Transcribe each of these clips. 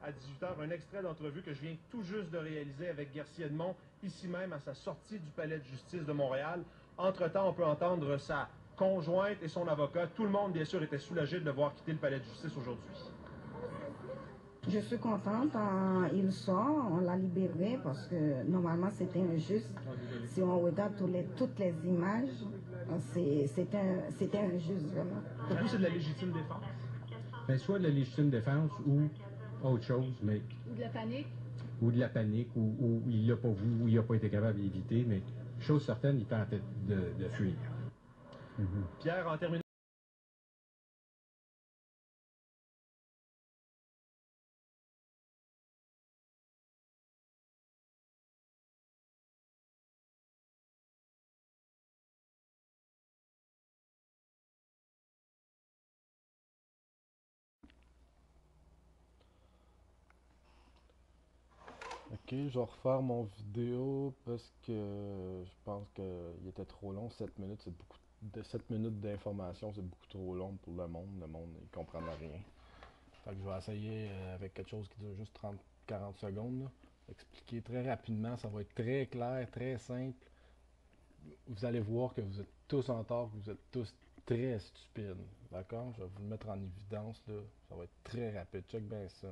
à 18h, un extrait d'entrevue que je viens tout juste de réaliser avec Garcia Edmond, ici même à sa sortie du palais de justice de Montréal. Entre-temps, on peut entendre sa conjointe et son avocat. Tout le monde, bien sûr, était soulagé de le voir quitter le palais de justice aujourd'hui. Je suis contente, il sort, on l'a libéré parce que normalement c'était injuste. Si on regarde toutes les images, c'était injuste vraiment. Pour vous, c'est de la légitime défense? Ben, soit de la légitime défense ou autre chose, mais... Ou de la panique? Ou de la panique, ou il l'a pas vu, ou il n'a pas été capable d'éviter, mais chose certaine, il tentait de fuir. Pierre, en terminant... Ok, je vais refaire mon vidéo parce que je pense qu'il était trop long. 7 minutes, c'est beaucoup de 7 minutes d'information, c'est beaucoup trop long pour le monde. Le monde, ils comprennent rien. Fait que je vais essayer avec quelque chose qui dure juste 30-40 secondes. Là, expliquer très rapidement, ça va être très clair, très simple. Vous allez voir que vous êtes tous en tort, que vous êtes tous très stupides. D'accord? Je vais vous le mettre en évidence là. Ça va être très rapide. Check bien ça.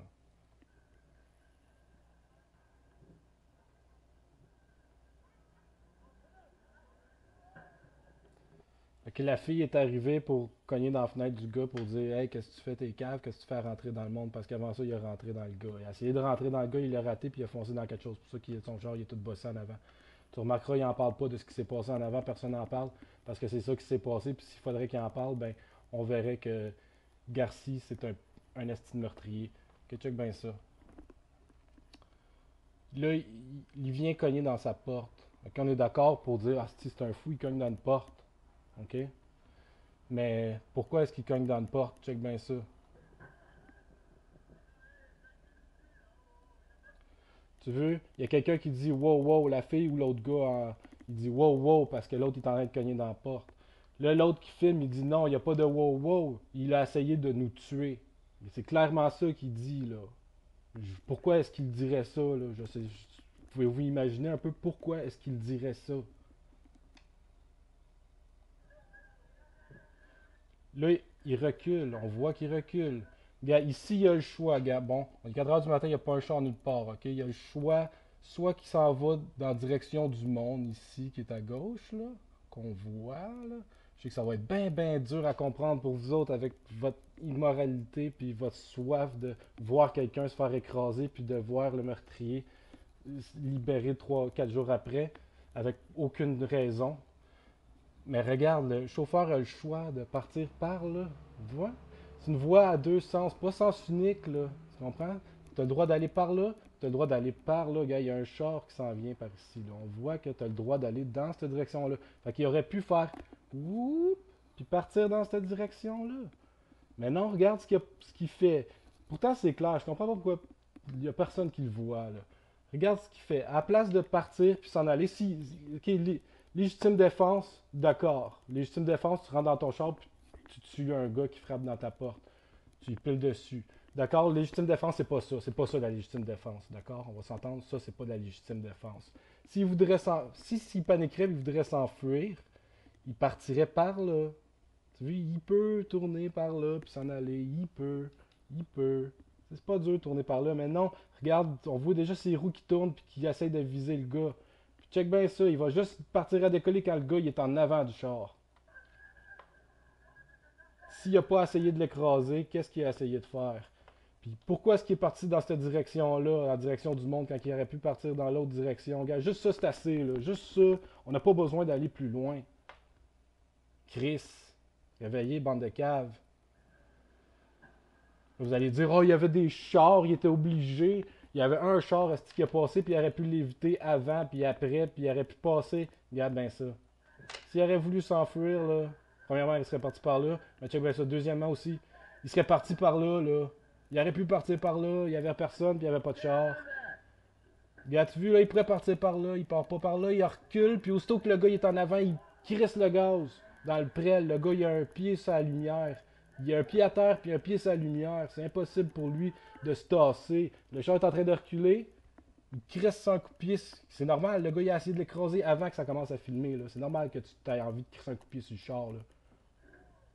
Fait que la fille est arrivée pour cogner dans la fenêtre du gars pour dire Hey, qu'est-ce que tu fais, tes caves, qu'est-ce que tu fais à rentrer dans le monde? Parce qu'avant ça, il est rentré dans le gars. Il a essayé de rentrer dans le gars, il l'a raté, puis il a foncé dans quelque chose. C'est pour ça qu'il est son genre, il est tout bossé en avant. Tu remarqueras, il en parle pas de ce qui s'est passé en avant, personne n'en parle, parce que c'est ça qui s'est passé, puis s'il faudrait qu'il en parle, ben, on verrait que Garcia, c'est un esti de meurtrier. Que check bien ça. Là, il vient cogner dans sa porte. Fait qu'on est d'accord pour dire Ah, si c'est un fou, il cogne dans une porte. OK? Mais pourquoi est-ce qu'il cogne dans une porte? Check bien ça. Tu veux, il y a quelqu'un qui dit wow, wow, la fille ou l'autre gars, il dit wow, wow, parce que l'autre est en train de cogner dans la porte. Là, l'autre qui filme, il dit non, il n'y a pas de wow, wow. Il a essayé de nous tuer. C'est clairement ça qu'il dit, là. Pourquoi est-ce qu'il dirait ça, là? Je sais, pouvez-vous imaginer un peu pourquoi est-ce qu'il dirait ça? Là, il recule, on voit qu'il recule. Regarde, ici, il y a le choix, regarde. Bon, à 4 heures du matin, il n'y a pas un char nulle part, ok? Il y a le choix, soit qu'il s'en va dans la direction du monde, ici, qui est à gauche, là, qu'on voit, là. Je sais que ça va être bien, bien dur à comprendre pour vous autres avec votre immoralité puis votre soif de voir quelqu'un se faire écraser puis de voir le meurtrier libéré 3-4 jours après avec aucune raison. Mais regarde, le chauffeur a le choix de partir par là. Tu vois? C'est une voie à deux sens, pas sens unique, là. Tu comprends? Tu as le droit d'aller par là, tu as le droit d'aller par là. Regarde, il y a un char qui s'en vient par ici, là. On voit que tu as le droit d'aller dans cette direction-là. Fait qu'il aurait pu faire whoop, puis partir dans cette direction-là. Mais non, regarde ce qu'il fait. Pourtant, c'est clair. Je comprends pas pourquoi il n'y a personne qui le voit, là. Regarde ce qu'il fait. À la place de partir puis s'en aller, si. Ok, légitime défense, d'accord. Légitime défense, tu rentres dans ton char puis tu tues un gars qui frappe dans ta porte. Tu lui piles dessus. D'accord? Légitime défense, c'est pas ça. C'est pas ça la légitime défense. D'accord? On va s'entendre. Ça, c'est pas de la légitime défense. S'il paniquerait et il voudrait s'enfuir, il partirait par là. Tu vois, il peut tourner par là puis s'en aller. Il peut. Il peut. C'est pas dur de tourner par là. Mais non, regarde, on voit déjà ses roues qui tournent puis qui essayent de viser le gars. Puis check bien ça, il va juste partir à décoller quand le gars il est en avant du char. S'il n'a pas essayé de l'écraser, qu'est-ce qu'il a essayé de faire? Puis pourquoi est-ce qu'il est parti dans cette direction-là, la direction du monde, quand il aurait pu partir dans l'autre direction? Regarde, juste ça, c'est assez, là. Juste ça, on n'a pas besoin d'aller plus loin. Chris, réveillez, bande de caves. Vous allez dire, oh, il y avait des chars, il était obligé. Il y avait un char qui a passé, puis il aurait pu l'éviter avant, puis après, puis il aurait pu passer. Regarde bien ça. S'il aurait voulu s'enfuir, là, premièrement, il serait parti par là. Mais check bien ça. Deuxièmement aussi, il serait parti par là, là. Il aurait pu partir par là, il n'y avait personne, puis il n'y avait pas de char. Regarde, tu vu, là, il pourrait partir par là, il part pas par là, il recule, puis aussitôt que le gars il est en avant, il crisse le gaz dans le prêle. Le gars, il a un pied sur la lumière. Il y a un pied à terre puis un pied sur la lumière. C'est impossible pour lui de se tasser. Le char est en train de reculer. Il crisse son coup de pied. C'est normal. Le gars, il a essayé de l'écraser avant que ça commence à filmer. C'est normal que tu aies envie de crisser un coup de pied sur le char. Là.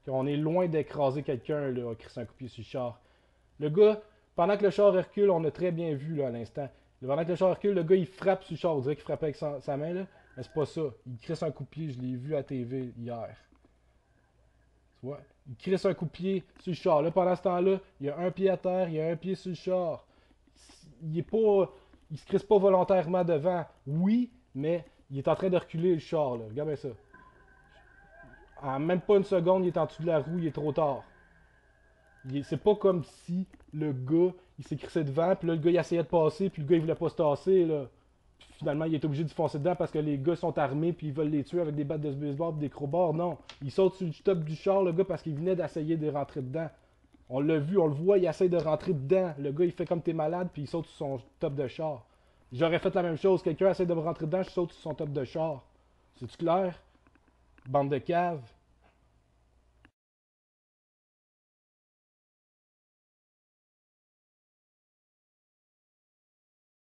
On est loin d'écraser quelqu'un à crisser un coup de pied sur le char. Le gars, pendant que le char recule, on a très bien vu là, à l'instant. Pendant que le char recule, le gars, il frappe sur le char. On dirait qu'il frappait avec sa main. Là. Mais c'est pas ça. Il crisse un coup de pied. Je l'ai vu à TV hier. Tu vois? Il crisse un coup de pied sur le char. Là, pendant ce temps-là, il y a un pied à terre, il y a un pied sur le char. Il se crisse pas volontairement devant. Oui, mais il est en train de reculer le char. Là. Regardez ça. En même pas une seconde, il est en dessous de la roue, il est trop tard. C'est pas comme si le gars, il s'est crissé devant, puis là, le gars, il essayait de passer, puis le gars, il voulait pas se tasser, là. Puis finalement, il est obligé de foncer dedans parce que les gars sont armés, puis ils veulent les tuer avec des battes de baseball et des crowbars. Non, il saute sur le top du char, le gars, parce qu'il venait d'essayer de rentrer dedans. On l'a vu, on le voit, il essaie de rentrer dedans. Le gars, il fait comme t'es malade, puis il saute sur son top de char. J'aurais fait la même chose. Quelqu'un essaie de me rentrer dedans, je saute sur son top de char. C'est-tu clair? Bande de caves.